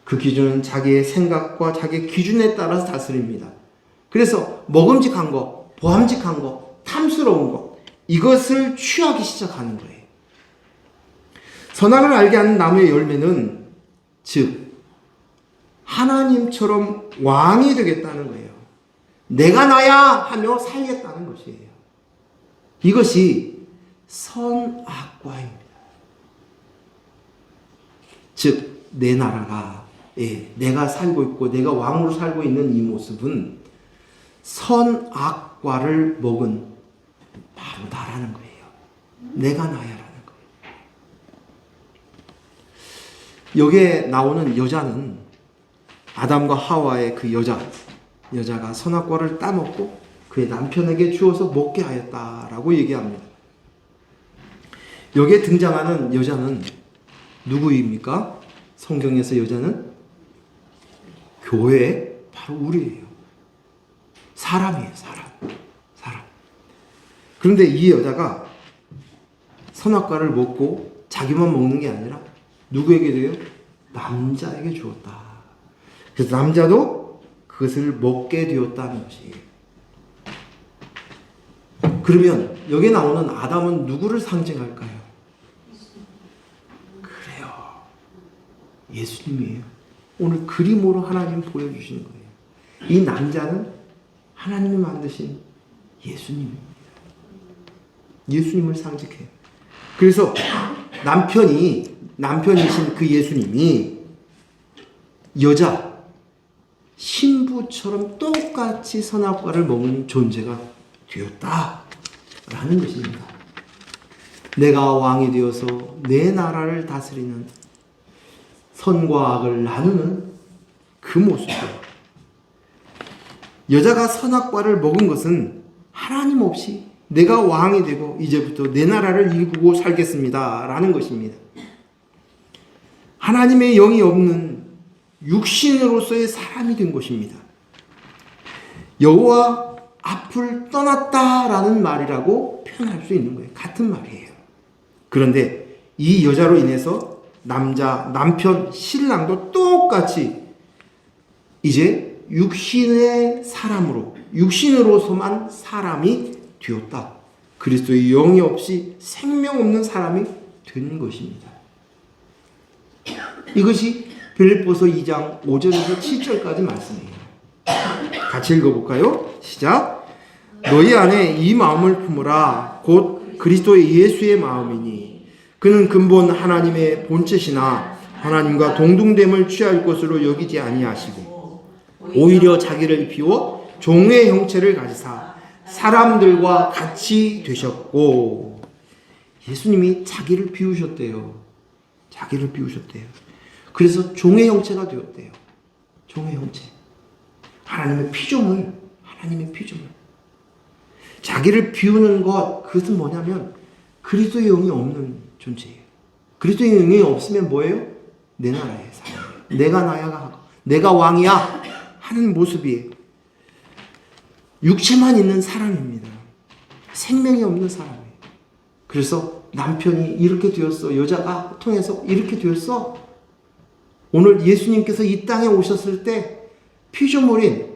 그 기준은 자기의 생각과 자기의 기준에 따라서 다스립니다. 그래서 먹음직한 것, 보암직한 것, 탐스러운 것, 이것을 취하기 시작하는 거예요. 선악을 알게 하는 나무의 열매는 즉 하나님처럼 왕이 되겠다는 거예요. 내가 나야 하며 살겠다는 것이에요. 이것이 선악과입니다. 즉 내 나라가 내가 살고 있고 내가 왕으로 살고 있는 이 모습은 선악과를 먹은 바로 나라는 거예요. 내가 나야라는 거예요. 여기에 나오는 여자는 아담과 하와의 그 여자가 선악과를 따먹고 그의 남편에게 주어서 먹게 하였다라고 얘기합니다. 여기에 등장하는 여자는 누구입니까? 성경에서 여자는 교회, 바로 우리예요. 사람이에요. 사람. 그런데 이 여자가 선악과를 먹고 자기만 먹는 게 아니라 누구에게 돼요? 남자에게 주었다. 그래서 남자도 그것을 먹게 되었다는 것이에요. 그러면 여기에 나오는 아담은 누구를 상징할까요? 그래요. 예수님이에요. 오늘 그림으로 하나님 보여주시는 거예요. 이 남자는 하나님이 만드신 예수님입니다. 예수님을 상징해요. 그래서 남편이신 그 예수님이 여자, 신부처럼 똑같이 선악과를 먹는 존재가 되었다라는 것입니다. 내가 왕이 되어서 내 나라를 다스리는 선과 악을 나누는 그 모습이에요. 여자가 선악과를 먹은 것은 하나님 없이 내가 왕이 되고 이제부터 내 나라를 일구고 살겠습니다 라는 것입니다. 하나님의 영이 없는 육신으로서의 사람이 된 것입니다. 여호와 앞을 떠났다라는 말이라고 표현할 수 있는 거예요. 같은 말이에요. 그런데 이 여자로 인해서 남편, 신랑도 똑같이 이제 육신으로서만 사람이 되었다. 그리스도의 영이 없이 생명 없는 사람이 된 것입니다. 이것이 빌립보서 2장 5절에서 7절까지 말씀이에요. 같이 읽어볼까요? 시작. 너희 안에 이 마음을 품으라. 곧 그리스도의 예수의 마음이니 그는 근본 하나님의 본체시나 하나님과 동등됨을 취할 것으로 여기지 아니하시고 오히려 자기를 비워 종의 형체를 가지사 사람들과 같이 되셨고. 예수님이 자기를 비우셨대요. 자기를 비우셨대요. 그래서 종의 형체가 되었대요. 종의 형체. 하나님의 피조물. 자기를 비우는 것, 그것은 뭐냐면 그리스도의 영이 없는 존재예요. 그리스도의 영이 없으면 뭐예요? 내 나라의 사람이에요. 내가 나야가 하고 내가 왕이야 하는 모습이에요. 육체만 있는 사람입니다. 생명이 없는 사람이에요. 그래서 남편이 이렇게 되었어. 여자가 통해서 이렇게 되었어. 오늘 예수님께서 이 땅에 오셨을 때 피조물인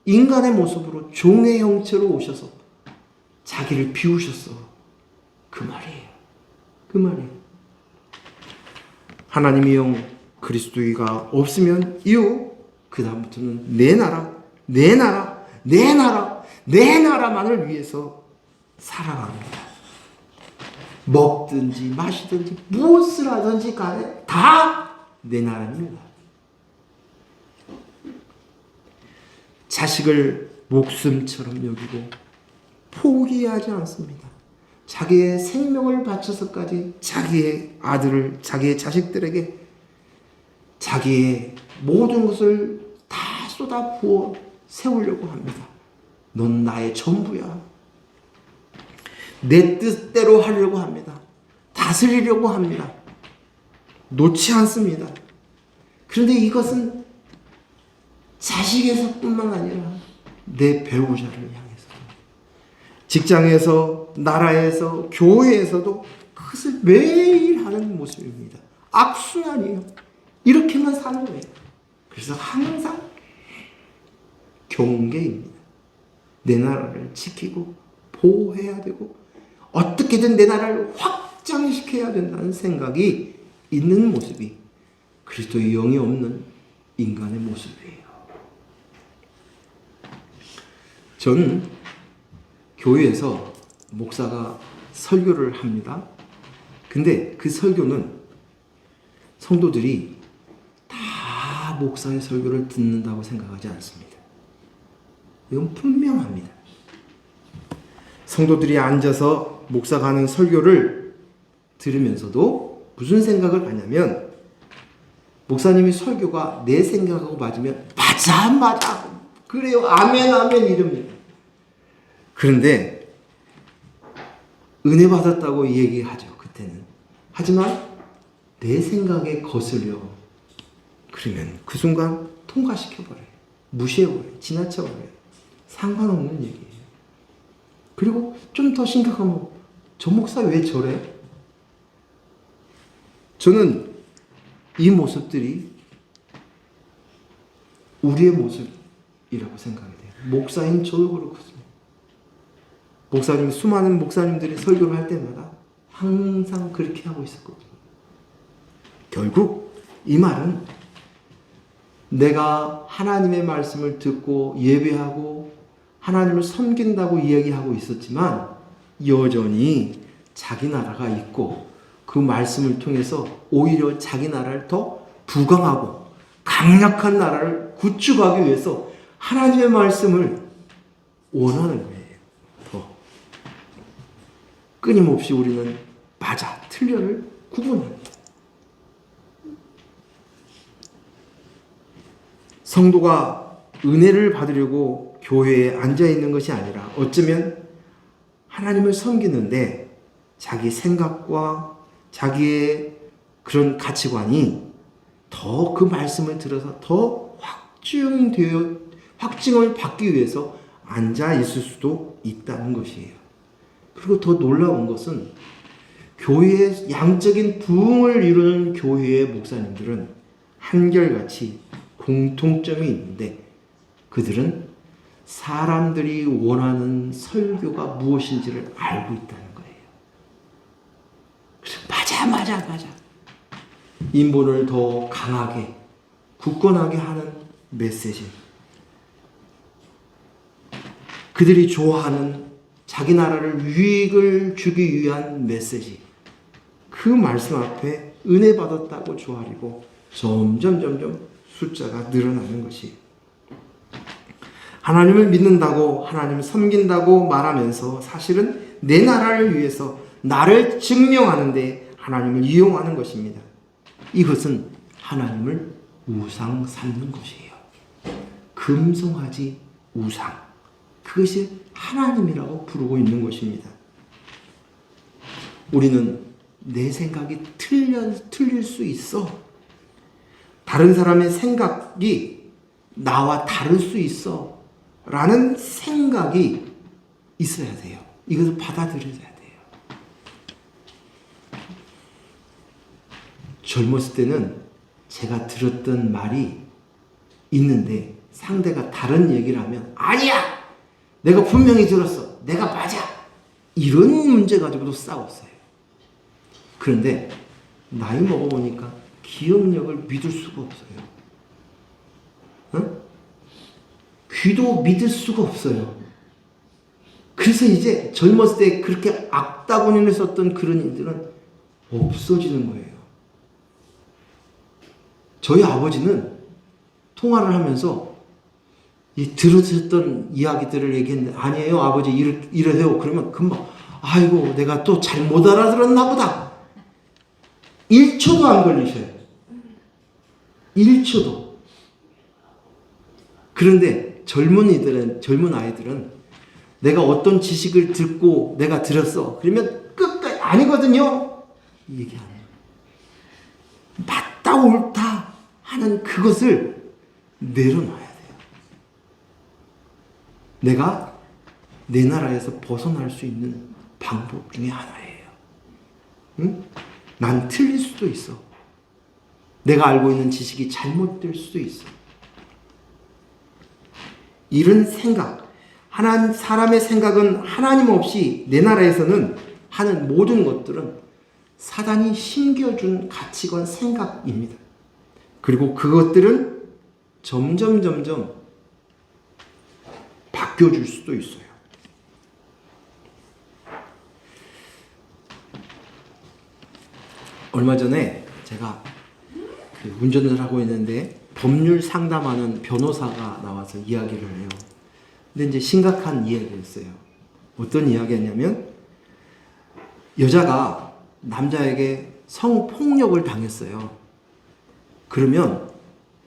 인간의 모습으로 종의 형체로 오셔서 자기를 비우셨어. 그 말이에요. 하나님의 영 그리스도가 없으면 이후 그 다음부터는 내 나라만을 위해서 살아갑니다. 먹든지 마시든지 무엇을 하든지 간에 다 내 나라입니다. 자식을 목숨처럼 여기고 포기하지 않습니다. 자기의 생명을 바쳐서까지 자기의 아들을, 자기의 자식들에게 자기의 모든 것을 다 쏟아 부어 세우려고 합니다. 넌 나의 전부야. 내 뜻대로 하려고 합니다. 다스리려고 합니다. 놓지 않습니다. 그런데 이것은 자식에서뿐만 아니라 내 배우자를 향해서, 직장에서, 나라에서, 교회에서도 그것을 매일 하는 모습입니다. 악순환이에요. 이렇게만 사는 거예요. 그래서 항상 경계입니다. 내 나라를 지키고 보호해야 되고 어떻게든 내 나라를 확장시켜야 된다는 생각이 있는 모습이 그리스도의 영이 없는 인간의 모습이에요. 저는 교회에서 목사가 설교를 합니다. 근데 그 설교는 성도들이 다 목사의 설교를 듣는다고 생각하지 않습니다. 이건 분명합니다. 성도들이 앉아서 목사가 하는 설교를 들으면서도 무슨 생각을 하냐면 목사님이 설교가 내 생각하고 맞으면 맞아 그래요 아멘 이럽니다. 그런데 은혜 받았다고 얘기하죠. 그때는. 하지만 내 생각에 거슬려 그러면 그 순간 통과시켜버려요. 무시해버려요. 지나쳐버려요. 상관없는 얘기예요. 그리고 좀 더 심각하면 저 목사 왜 저래? 저는 이 모습들이 우리의 모습이라고 생각이 돼요. 목사인 저도 그렇거든요. 수많은 목사님들이 설교를 할 때마다 항상 그렇게 하고 있었거든요. 결국 이 말은 내가 하나님의 말씀을 듣고 예배하고 하나님을 섬긴다고 이야기하고 있었지만 여전히 자기 나라가 있고 그 말씀을 통해서 오히려 자기 나라를 더 부강하고 강력한 나라를 구축하기 위해서 하나님의 말씀을 원하는 거예요. 더 끊임없이 우리는 맞아, 틀려를 구분합니다. 성도가 은혜를 받으려고 교회에 앉아있는 것이 아니라 어쩌면 하나님을 섬기는데 자기 생각과 자기의 그런 가치관이 더 그 말씀을 들어서 더 확증을 받기 위해서 앉아있을 수도 있다는 것이에요. 그리고 더 놀라운 것은 교회의 양적인 부흥을 이루는 교회의 목사님들은 한결같이 공통점이 있는데 그들은 사람들이 원하는 설교가 무엇인지를 알고 있다는 거예요. 그래서 맞아. 인본을 더 강하게, 굳건하게 하는 메시지. 그들이 좋아하는 자기 나라를 유익을 주기 위한 메시지. 그 말씀 앞에 은혜 받았다고 좋아하고 점점 숫자가 늘어나는 것이 하나님을 믿는다고 하나님을 섬긴다고 말하면서 사실은 내 나라를 위해서 나를 증명하는데 하나님을 이용하는 것입니다. 이것은 하나님을 우상 삼는 것이에요. 금송아지 우상. 그것이 하나님이라고 부르고 있는 것입니다. 우리는 내 생각이 틀릴 수 있어. 다른 사람의 생각이 나와 다를 수 있어. 라는 생각이 있어야 돼요. 이것을 받아들여야 돼요. 젊었을 때는 제가 들었던 말이 있는데 상대가 다른 얘기를 하면 아니야! 내가 분명히 들었어. 내가 맞아. 이런 문제 가지고도 싸웠어요. 그런데 나이 먹어보니까 기억력을 믿을 수가 없어요. 귀도 믿을 수가 없어요. 그래서 이제 젊었을 때 그렇게 악다구니를 썼던 그런 일들은 없어지는 거예요. 저희 아버지는 통화를 하면서 이 들으셨던 이야기들을 얘기했는데 아니에요 아버지 이러세요. 그러면 금방 아이고 내가 또 잘못 알아들었나 보다. 1초도 안 걸리셔요. 1초도. 그런데 젊은 아이들은 내가 어떤 지식을 듣고 내가 들었어. 그러면 끝까지 아니거든요. 얘기하는 거예요. 맞다 옳다 하는 그것을 내려놔야 돼요. 내가 내 나라에서 벗어날 수 있는 방법 중에 하나예요. 응? 난 틀릴 수도 있어. 내가 알고 있는 지식이 잘못될 수도 있어. 이런 생각, 사람의 생각은 하나님 없이 내 나라에서는 하는 모든 것들은 사단이 심겨준 가치관, 생각입니다. 그리고 그것들은 점점 바뀌어줄 수도 있어요. 얼마 전에 제가 운전을 하고 있는데 법률 상담하는 변호사가 나와서 이야기를 해요. 근데 이제 심각한 이야기였어요. 어떤 이야기였냐면 여자가 남자에게 성폭력을 당했어요. 그러면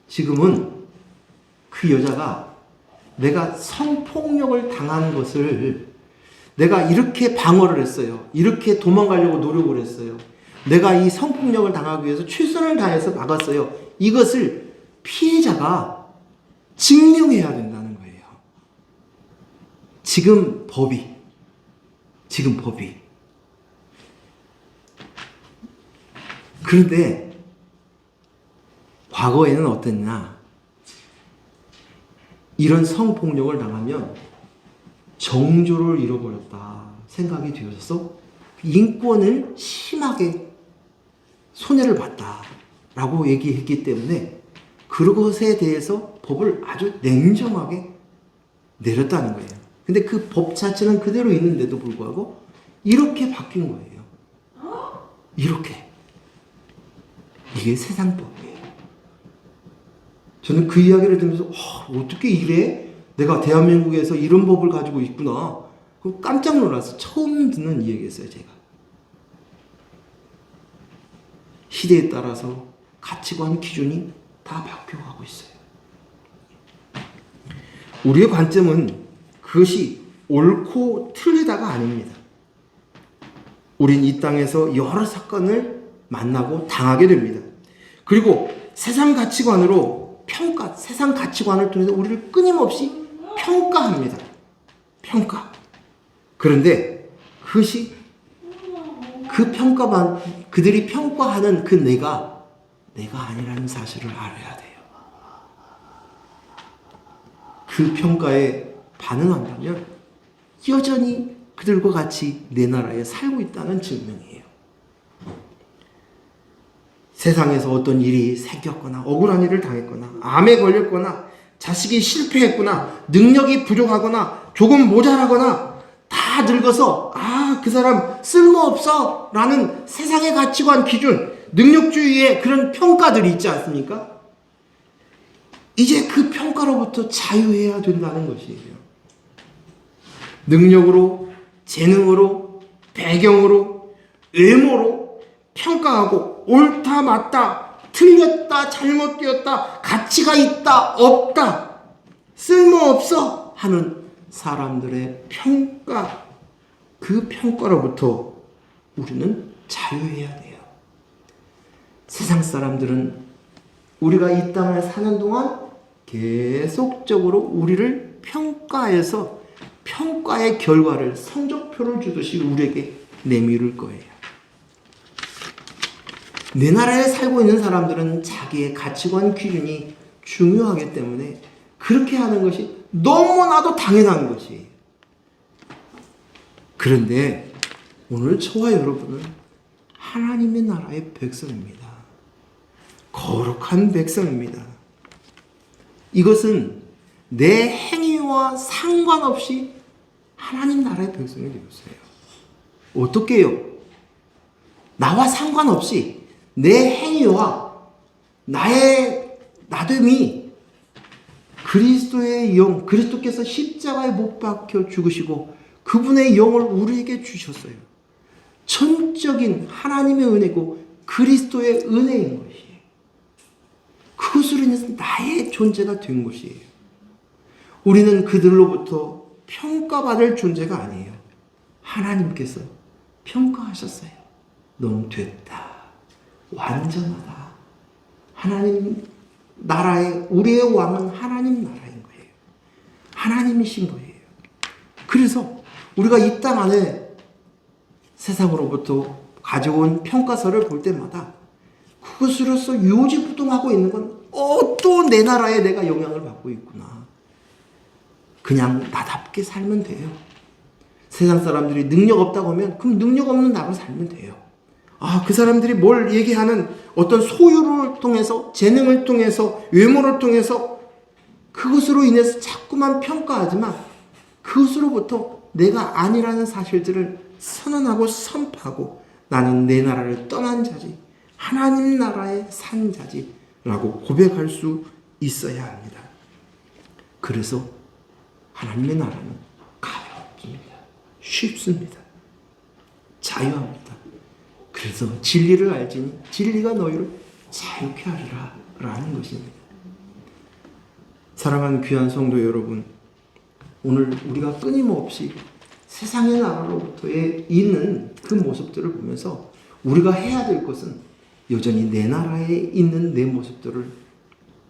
지금은 그 여자가 내가 성폭력을 당한 것을 내가 이렇게 방어를 했어요. 이렇게 도망가려고 노력을 했어요. 내가 이 성폭력을 당하기 위해서 최선을 다해서 막았어요. 이것을 피해자가 증명해야 된다는 거예요. 지금 법이. 그런데 과거에는 어땠냐? 이런 성폭력을 당하면 정조를 잃어버렸다 생각이 되어서 인권을 심하게 손해를 봤다라고 얘기했기 때문에 그것에 대해서 법을 아주 냉정하게 내렸다는 거예요. 근데 그 법 자체는 그대로 있는데도 불구하고 이렇게 바뀐 거예요. 이렇게. 이게 세상법이에요. 저는 그 이야기를 들으면서 어떻게 이래? 내가 대한민국에서 이런 법을 가지고 있구나. 깜짝 놀라서 처음 듣는 이야기였어요, 제가. 시대에 따라서 가치관 기준이 다 바뀌어가고 있어요. 우리의 관점은 그것이 옳고 틀리다가 아닙니다. 우린 이 땅에서 여러 사건을 만나고 당하게 됩니다. 그리고 세상 가치관으로 세상 가치관을 통해서 우리를 끊임없이 평가합니다. 평가. 그런데 그것이 그들이 평가하는 그 내가 아니라는 사실을 알아야 돼요. 그 평가에 반응한다면 여전히 그들과 같이 내 나라에 살고 있다는 증명이에요. 세상에서 어떤 일이 생겼거나 억울한 일을 당했거나 암에 걸렸거나 자식이 실패했거나 능력이 부족하거나 조금 모자라거나 다 늙어서 그 사람 쓸모없어 라는 세상의 가치관 기준, 능력주의의 그런 평가들이 있지 않습니까? 이제 그 평가로부터 자유해야 된다는 것이에요. 능력으로, 재능으로, 배경으로, 외모로 평가하고 옳다, 맞다, 틀렸다, 잘못되었다, 가치가 있다, 없다, 쓸모없어 하는 사람들의 평가, 그 평가로부터 우리는 자유해야 돼요. 세상 사람들은 우리가 이 땅을 사는 동안 계속적으로 우리를 평가해서 평가의 결과를 성적표를 주듯이 우리에게 내밀을 거예요. 내 나라에 살고 있는 사람들은 자기의 가치관 기준이 중요하기 때문에 그렇게 하는 것이 너무나도 당연한 것이에요. 그런데 오늘 저와 여러분은 하나님의 나라의 백성입니다. 거룩한 백성입니다. 이것은 내 행위와 상관없이 하나님 나라의 백성이 되었어요. 어떻게요? 나와 상관없이 내 행위와 나의 나됨이 그리스도의 영, 그리스도께서 십자가에 못 박혀 죽으시고 그분의 영을 우리에게 주셨어요. 전적인 하나님의 은혜고 그리스도의 은혜인 것이에요. 그것으로 인해서 나의 존재가 된 것이에요. 우리는 그들로부터 평가받을 존재가 아니에요. 하나님께서 평가하셨어요. 넌 됐다. 완전하다. 하나님 나라의 우리의 왕은 하나님 나라인 거예요. 하나님이신 거예요. 그래서 우리가 이 땅 안에 세상으로부터 가져온 평가서를 볼 때마다 그것으로서 요지부동하고 있는 건 또 내 나라에 내가 영향을 받고 있구나. 그냥 나답게 살면 돼요. 세상 사람들이 능력 없다고 하면 그럼 능력 없는 나로 살면 돼요. 그 사람들이 뭘 얘기하는 어떤 소유를 통해서, 재능을 통해서, 외모를 통해서 그것으로 인해서 자꾸만 평가하지만 그것으로부터 내가 아니라는 사실들을 선언하고 선포하고 나는 내 나라를 떠난 자지, 하나님 나라에 산 자지라고 고백할 수 있어야 합니다. 그래서 하나님의 나라는 가볍습니다. 쉽습니다. 자유합니다. 그래서 진리를 알지니 진리가 너희를 자유케 하리라 라는 것입니다. 사랑하는 귀한 성도 여러분, 오늘 우리가 끊임없이 세상의 나라로부터의 있는 그 모습들을 보면서 우리가 해야 될 것은 여전히 내 나라에 있는 내 모습들을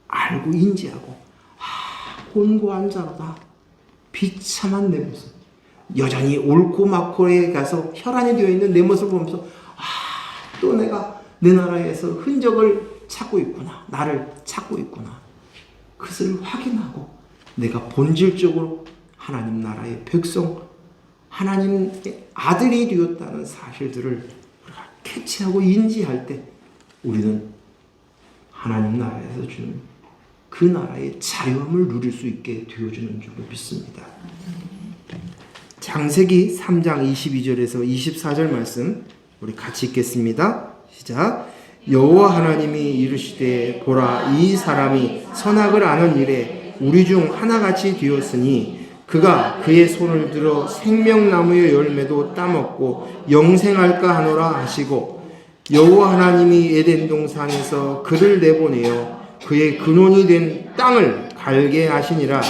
알고 인지하고 곤고한 자로다. 비참한 내 모습. 여전히 옳고 맞고에 가서 혈안이 되어 있는 내 모습을 보면서 또 내가 내 나라에서 흔적을 찾고 있구나. 나를 찾고 있구나. 그것을 확인하고 내가 본질적으로 하나님 나라의 백성, 하나님의 아들이 되었다는 사실들을 우리가 캐치하고 인지할 때 우리는 하나님 나라에서 주는 그 나라의 자유함을 누릴 수 있게 되어주는 줄로 믿습니다. 창세기 3장 22절에서 24절 말씀 우리 같이 읽겠습니다. 시작. 여호와 하나님이 이르시되 보라, 이 사람이 선악을 아는 일에 우리 중 하나같이 되었으니 그가 그의 손을 들어 생명나무의 열매도 따먹고 영생할까 하노라 하시고, 여호와 하나님이 에덴 동산에서 그를 내보내어 그의 근원이 된 땅을 갈게 하시니라.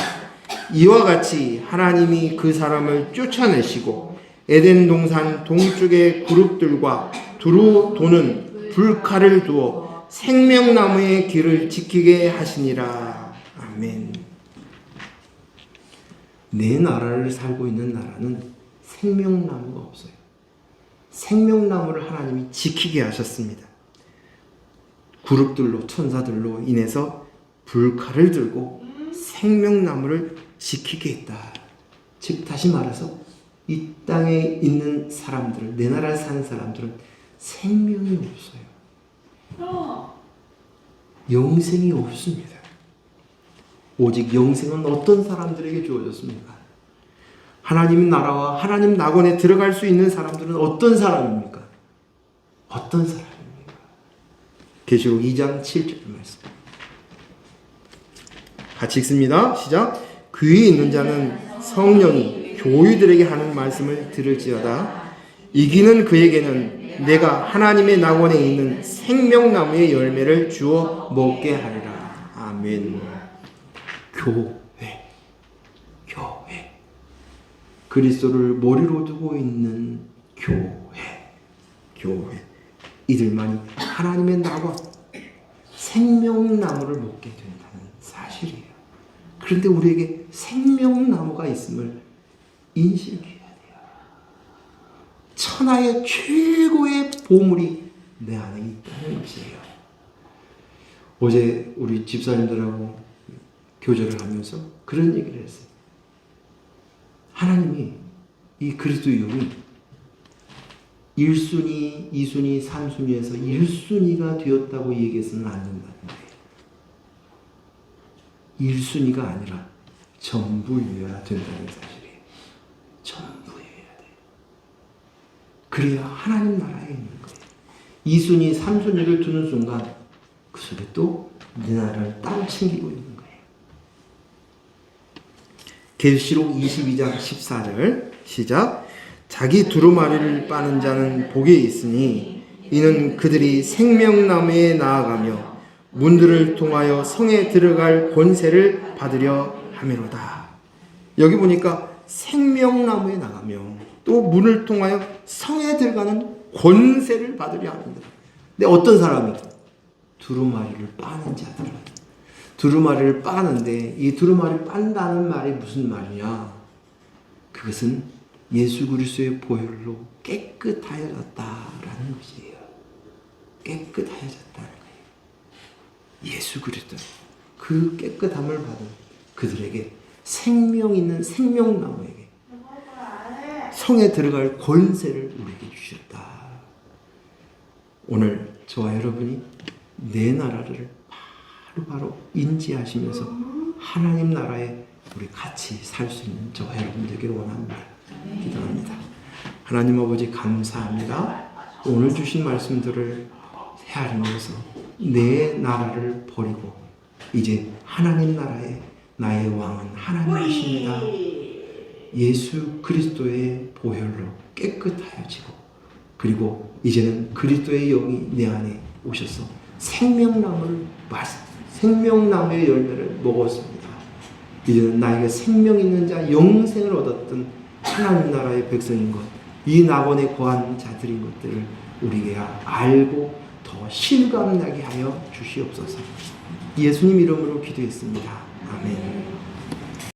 이와 같이 하나님이 그 사람을 쫓아내시고 에덴 동산 동쪽의 그룹들과 두루 도는 불칼을 두어 생명나무의 길을 지키게 하시니라. 아멘. 내 나라를 살고 있는 나라는 생명나무가 없어요. 생명나무를 하나님이 지키게 하셨습니다. 그룹들로, 천사들로 인해서 불칼을 들고 생명나무를 지키게 했다. 즉 다시 말해서 이 땅에 있는 사람들, 내 나라에 사는 사람들은 생명이 없어요. 영생이 없습니다. 오직 영생은 어떤 사람들에게 주어졌습니까? 하나님 나라와 하나님 낙원에 들어갈 수 있는 사람들은 어떤 사람입니까? 어떤 사람입니까? 계시록 2장 7절 말씀 같이 읽습니다. 시작. 귀에 있는 자는 성령이 교유들에게 하는 말씀을 들을지어다. 이기는 그에게는 내가 하나님의 낙원에 있는 생명나무의 열매를 주어 먹게 하리라. 아멘. 교회. 그리스도를 머리로 두고 있는 교회. 이들만이 하나님의 낙원, 생명나무를 먹게 된다는 사실이에요. 그런데 우리에게 생명나무가 있음을 인식해야 돼요. 천하의 최고의 보물이 내 안에 있다는 것이에요. 어제 우리 집사님들하고 교제를 하면서 그런 얘기를 했어요. 하나님이 이 그리스도의 영이 1순위, 2순위, 3순위에서 1순위가 되었다고 얘기해서는 안 된다는 거예요. 1순위가 아니라 전부여야 된다는 사실이에요. 전부여야 돼요. 그래야 하나님 나라에 있는 거예요. 2순위, 3순위를 두는 순간 그 속에 또 내 나라를 따로 챙기고 있는 거예요. 계시록 22장 14절 시작. 자기 두루마리를 빠는 자는 복이 있으니 이는 그들이 생명나무에 나아가며 문들을 통하여 성에 들어갈 권세를 받으려 함이로다. 여기 보니까 생명나무에 나가며 또 문을 통하여 성에 들어가는 권세를 받으려 합니다. 근데 어떤 사람이? 두루마리를 빠는 자들은. 두루마리를 빠는데 이 두루마리를 빤다는 말이 무슨 말이냐? 그것은 예수 그리스도의 보혈로 깨끗하여졌다라는 것이에요. 깨끗하여졌다는 거예요. 예수 그리스도 그 깨끗함을 받은 그들에게 생명 있는 생명나무에게 성에 들어갈 권세를 우리에게 주셨다. 오늘 저와 여러분이 내 나라를 바로 인지하시면서 하나님 나라에 우리 같이 살 수 있는 저와 여러분 되기를 원합니다. 기도합니다. 하나님 아버지 감사합니다. 오늘 주신 말씀들을 헤아리면서 내 나라를 버리고 이제 하나님 나라에 나의 왕은 하나님이십니다. 예수 그리스도의 보혈로 깨끗하여지고 그리고 이제는 그리스도의 영이 내 안에 오셔서 생명나무의 열매를 먹었습니다. 이제는 나에게 생명 있는 자, 영생을 얻었던 하나님 나라의 백성인 것, 이 낙원에 거한 자들인 것들을 우리에게 알고 더 실감나게 하여 주시옵소서. 예수님 이름으로 기도했습니다. 아멘.